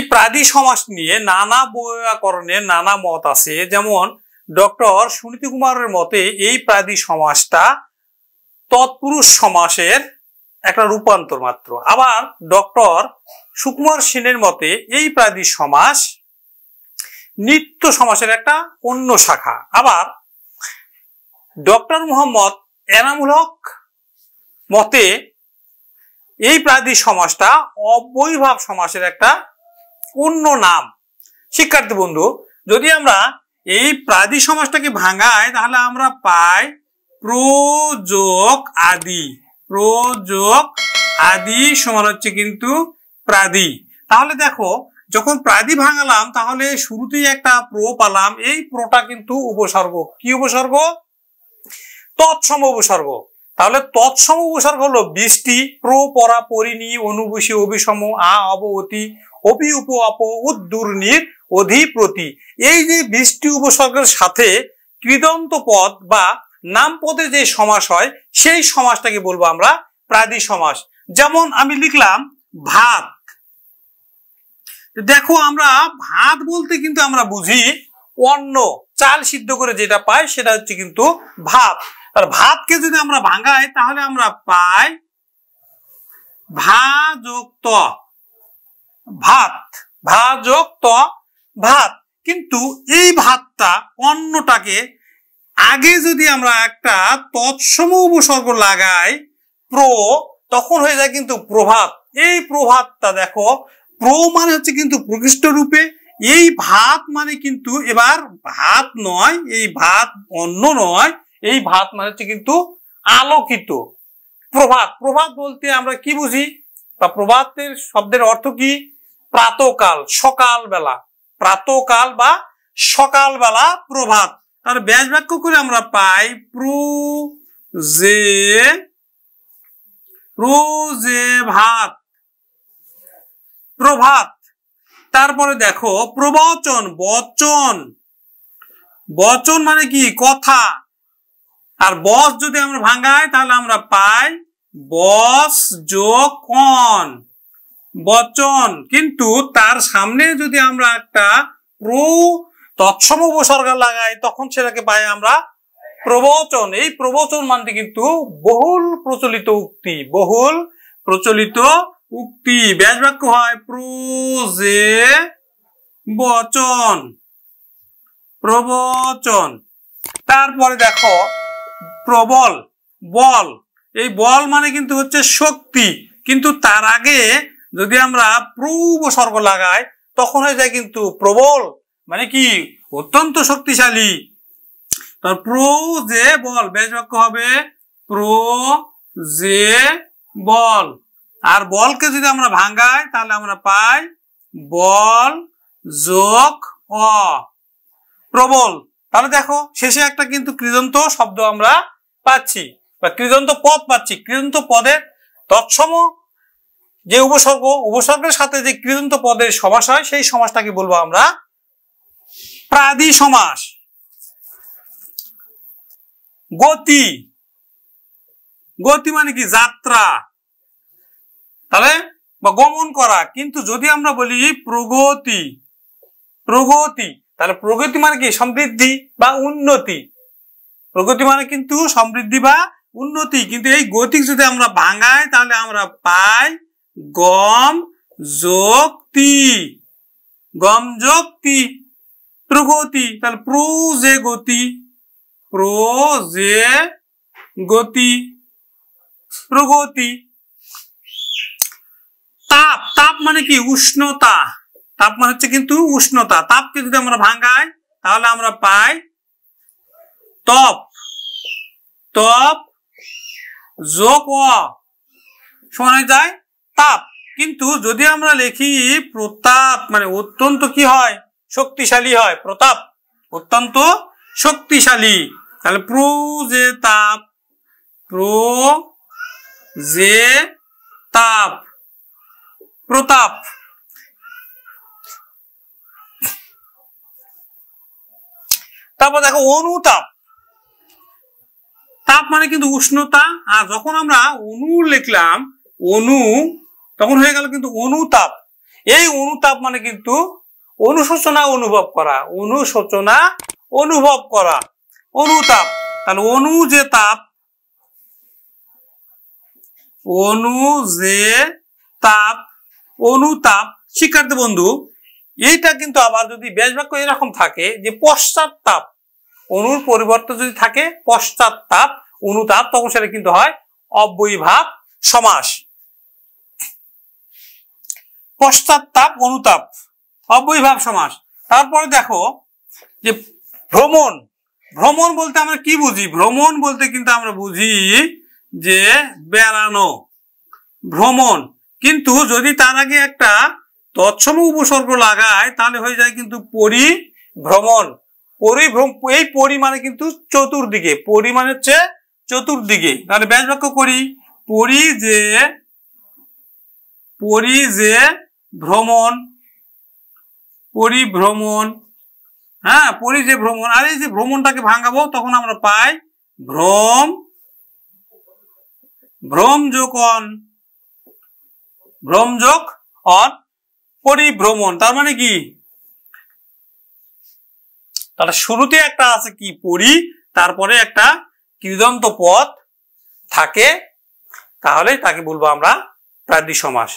এই প্রাদি সমাস নিয়ে নানা বৈয়াকরণের নানা মত আছে। যেমন ডক্টর সুনীতি কুমারের মতে এই প্রাদি সমাসটা তৎপুরুষ সমাসের একটা রূপান্তর মাত্র। আবার ডক্টর সুকুমার সেনের মতে এই প্রাদি সমাস নিত্য সমাসের একটা অন্য শাখা। আবার ডক্টর মোহাম্মদ এনামুল হক মতে এই প্রাদি সমাসটা অব্যয়ীভাব সমাসের একটা অন্য নাম। শিক্ষার্থী বন্ধু, যদি আমরা এই প্রাদি সমাসটাকে ভাঙাই তাহলে আমরা পাই প্রযোগ আদি। প্রযোগ আদি সমান হচ্ছে কিন্তু প্রাদি। তাহলে দেখো, যখন প্রাদি ভাঙালাম তাহলে শুরুতেই একটা প্রো পালাম। এই প্রোটা কিন্তু উপসর্গ। কি উপসর্গ? তৎসম উপসর্গ। তাহলে তৎসম উপসর্গ হলো বৃষ্টি, প্র পরা পরিণী অনুবশী অভিসম আ অব অতি অপি উপ অপ উদ্দূর্ণীর অধিপ্রতি। এই যে বৃষ্টি উপসর্গের সাথে কৃদন্ত পদ বা নাম পদে যে সমাস হয় সেই সমাসটাকে বলবো আমরা প্রাদি সমাস। যেমন আমি লিখলাম ভাত। দেখো, আমরা ভাত বলতে কিন্তু আমরা বুঝি অন্ন, চাল সিদ্ধ করে যেটা পাই সেটা হচ্ছে কিন্তু ভাত। আর ভাতকে যদি আমরা ভাঙাই তাহলে আমরা পাই ভা যোগ ত, ভাত। ভা যোগ ত, ভাত। কিন্তু এই ভাতটা অন্নটাকে আগে যদি আমরা একটা তৎসম উপসর্গ লাগাই প্র, তখন হয়ে যায় কিন্তু প্রভাত। এই প্রভাতটা দেখো, প্র মানে হচ্ছে কিন্তু প্রকৃষ্ট রূপে, এই ভাত মানে কিন্তু এবার ভাত নয়, এই ভাত অন্ন নয়, এই ভাত মানে হচ্ছে কিন্তু আলোকিত। প্রভাত। প্রভাত বলতে আমরা কি বুঝি, বা প্রভাতের শব্দের অর্থ কি? প্রাতকাল, সকালবেলা। প্রাতকাল বা সকালবেলা প্রভাত। তার ব্যাস বাক্য করে আমরা পাই প্রোজে ভাত, প্রভাত। তারপরে দেখো প্রবচন, বচন। বচন মানে কি? কথা। আর বস যদি আমরা ভাঙাই তাহলে আমরা পাই বস যোগ অন, বচন। কিন্তু তার সামনে যদি আমরা একটা তৎসম উপসর্গ লাগাই তখন সেটাকে পাই আমরা প্রবচন। এই প্রবচন মানটি কিন্তু বহুল প্রচলিত উক্তি। বহুল প্রচলিত উক্তি। ব্যাস বাক্য হয় প্রোজে বচন, প্রবচন। তারপরে দেখো প্রবল, বল। এই বল মানে কিন্তু হচ্ছে শক্তি। কিন্তু তার আগে যদি আমরা উপসর্গ লাগাই তখন হয়ে যায় কিন্তু প্রবল মানে কি? অত্যন্ত শক্তিশালী। তার প্রো যে বল, ব্যাস বাক্য হবে প্রো যে বল। আর বলকে যদি আমরা ভাঙাই তাহলে আমরা পাই বল যোগ অ, প্রবল। তাহলে দেখো শেষে একটা কিন্তু কৃদন্ত শব্দ আমরা পাচ্ছি বা কৃদন্ত পদ পাচ্ছি। কৃদন্ত পদের তৎসম যে উপসর্গ, উপসর্গের সাথে যে কৃদন্ত পদের সমাস হয় সেই সমাসটাকে বলবো আমরা প্রাদি সমাস। গতি। গতি মানে কি? যাত্রা, তাহলে বা গমন করা। কিন্তু যদি আমরা বলি প্রগতি, প্রগতি, তাহলে প্রগতি মানে কি? সমৃদ্ধি বা উন্নতি। প্রগতি মানে কিন্তু সমৃদ্ধি বা উন্নতি। কিন্তু এই গতি যদি আমরা ভাঙাই তাহলে আমরা পাই গম যোগ তি, গম যোগ তি, প্রগতি। তাহলে প্রো যে গতি, প্রো যে গতি, প্রগতি। তাপ। তাপ মানে কি? উষ্ণতা। তাপ মানে হচ্ছে কিন্তু উষ্ণতা। তাপকে যদি আমরা ভাঙাই তাহলে আমরা পাই তপ, তপ যোগ অ সমান হয়ে যায় তাপ। কিন্তু যদি আমরা লিখি প্রতাপ মানে অত্যন্ত কি হয়? শক্তিশালী হয়। প্রতাপ অত্যন্ত শক্তিশালী। তাহলে প্রো যে তাপ, প্রো যে তাপ, প্রতাপ। তারপর দেখো অনুতাপ। তাপ মানে কিন্তু উষ্ণতা। আর যখন আমরা অনু লিখলাম, অনু, তখন হয়ে গেল কিন্তু অনুতাপ। এই অনুতাপ মানে কিন্তু অনুশোচনা অনুভব করা, অনুশোচনা অনুভব করা, অনুতাপ। তাহলে অনু যে তাপ, অনু যে তাপ, অনুতাপ। শিক্ষার্থী বন্ধু, এইটা কিন্তু আবার যদি ব্যাস বাক্য এরকম থাকে যে পশ্চাৎতাপ, অনুর পরিবর্তে যদি থাকে পশ্চাৎতাপ অনুতাপ, তখন সেটা কিন্তু হয় অব্যয়ীভাব সমাস। পশ্চাৎতাপ অনুতাপ অব্যয়ীভাব সমাস। তারপরে দেখো যে ভ্রমণ। ভ্রমণ বলতে আমরা কি বুঝি? ভ্রমণ বলতে কিন্তু আমরা বুঝি যে বেড়ানো, ভ্রমণ। কিন্তু যদি তার আগে একটা তৎসম উপসর্গ লাগায় তাহলে হয়ে যায় কিন্তু পরিভ্রমণ। এই পরি মানে কিন্তু চতুর্দিকে, পরি মানে হচ্ছে চতুর্দিকে। তাহলে ব্যাস বাক্য করি, পরি যে ভ্রমণ, পরিভ্রমণ। হ্যাঁ, পরি যে ভ্রমণ। আর এই যে ভ্রমণটাকে ভাঙাবো তখন আমরা পাই ভ্রম, ভ্রম যোগ অন, ভ্রম যোগ অন, পরিভ্রমণ। তার মানে কি? তাহলে শুরুতে একটা আছে কি পরি, তারপরে একটা কৃদন্ত পদ থাকে, তাহলে তাকে বলবো আমরা প্রাদি সমাস।